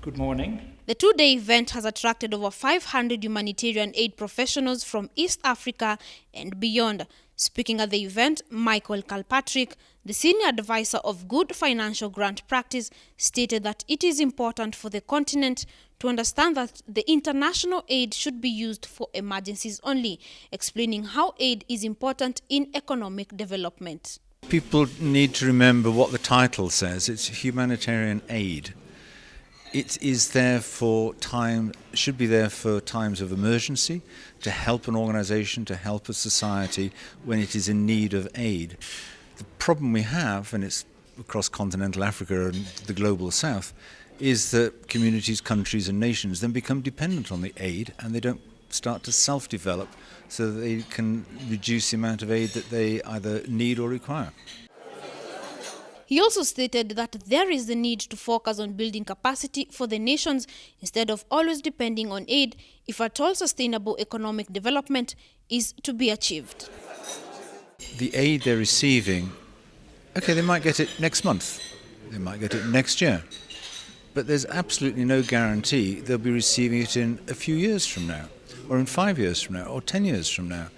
Good morning. The two-day event has attracted over 500 humanitarian aid professionals from East Africa and beyond. Speaking at the event, Kilpatrick, the senior advisor of good financial grant practice, stated that it is important for the continent to understand that the international aid should be used for emergencies only, explaining how aid is important in economic development. People need to remember what the title says. It's humanitarian aid. It is there for should be there for times of emergency, to help an organization, to help a society when it is in need of aid. The problem we have, and it's across continental Africa and the global south, is that communities, countries and nations then become dependent on the aid and they don't start to self-develop so that they can reduce the amount of aid that they either need or require. He also stated that there is the need to focus on building capacity for the nations instead of always depending on aid if at all sustainable economic development is to be achieved. The aid they're receiving, okay, they might get it next month, they might get it next year, but there's absolutely no guarantee they'll be receiving it in a few years from now, or in 5 years from now, or 10 years from now.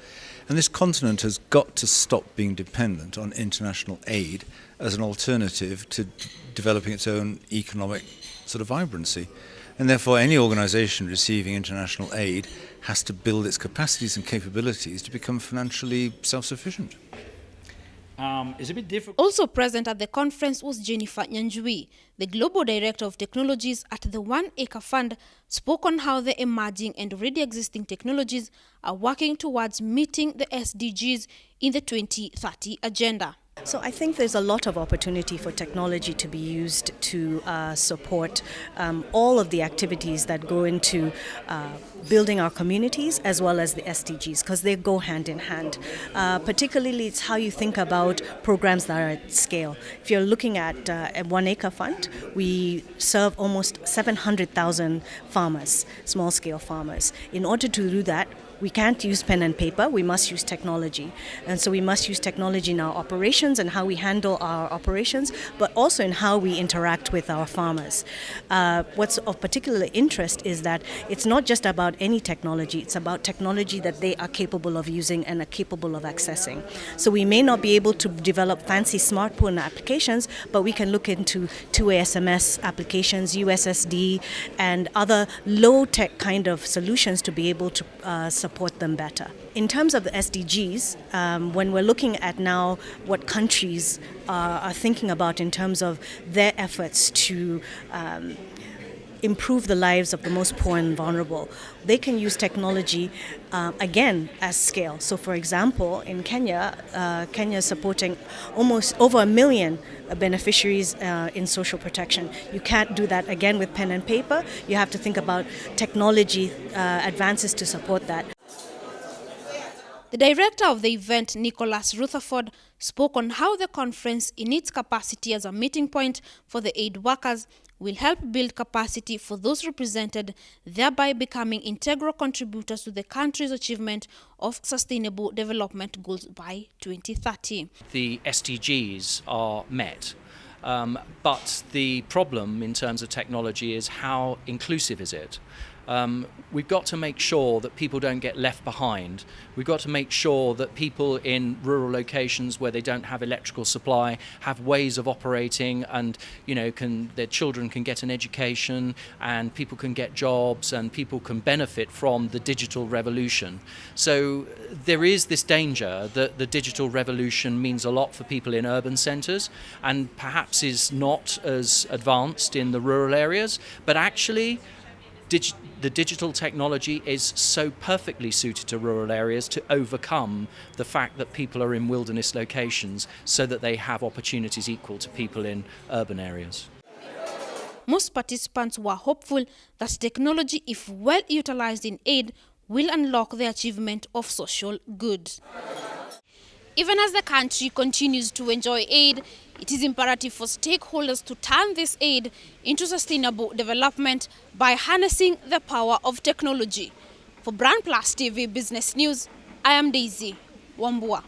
And this continent has got to stop being dependent on international aid as an alternative to developing its own economic sort of vibrancy. And therefore any organisation receiving international aid has to build its capacities and capabilities to become financially self-sufficient. It's a bit difficult. Also present at the conference was Jennifer Ian Juby, the Global Director of Technologies at the 1 Acre Fund, spoke on how the emerging and already existing technologies are working towards meeting the SDGs in the 2030 agenda. So I think there's a lot of opportunity for technology to be used to support all of the activities that go into building our communities as well as the SDGs, because they go hand in hand. Particularly, it's how you think about programs that are at scale. If you're looking at a 1 Acre Fund, we serve almost 700,000 farmers, small-scale farmers. In order to do that, we can't use pen and paper, we must use technology. And so we must use technology in our operations and how we handle our operations, but also in how we interact with our farmers. What's of particular interest is that it's not just about any technology, it's about technology that they are capable of using and are capable of accessing. So we may not be able to develop fancy smartphone applications, but we can look into two-way SMS applications, USSD, and other low-tech kind of solutions to be able to support them better. In terms of the SDGs, when we're looking at now what countries are thinking about in terms of their efforts to improve the lives of the most poor and vulnerable, they can use technology again as scale. So for example, in Kenya, Kenya is supporting almost over 1 million beneficiaries in social protection. You can't do that again with pen and paper. You have to think about technology advances to support that. The director of the event, Nicholas Rutherford, spoke on how the conference, in its capacity as a meeting point for the aid workers, will help build capacity for those represented, thereby becoming integral contributors to the country's achievement of sustainable development goals by 2030. The SDGs are met, but the problem in terms of technology is how inclusive is it? We've got to make sure that people don't get left behind. We've got to make sure that people in rural locations where they don't have electrical supply have ways of operating, and their children can get an education, and people can get jobs, and people can benefit from the digital revolution. So there is this danger that the digital revolution means a lot for people in urban centres and perhaps is not as advanced in the rural areas, but actually the digital technology is so perfectly suited to rural areas to overcome the fact that people are in wilderness locations so that they have opportunities equal to people in urban areas. Most participants were hopeful that technology, if well utilized in aid, will unlock the achievement of social good. Even as the country continues to enjoy aid, it is imperative for stakeholders to turn this aid into sustainable development by harnessing the power of technology. For Brand Plus TV Business News, I am Daisy Wambua.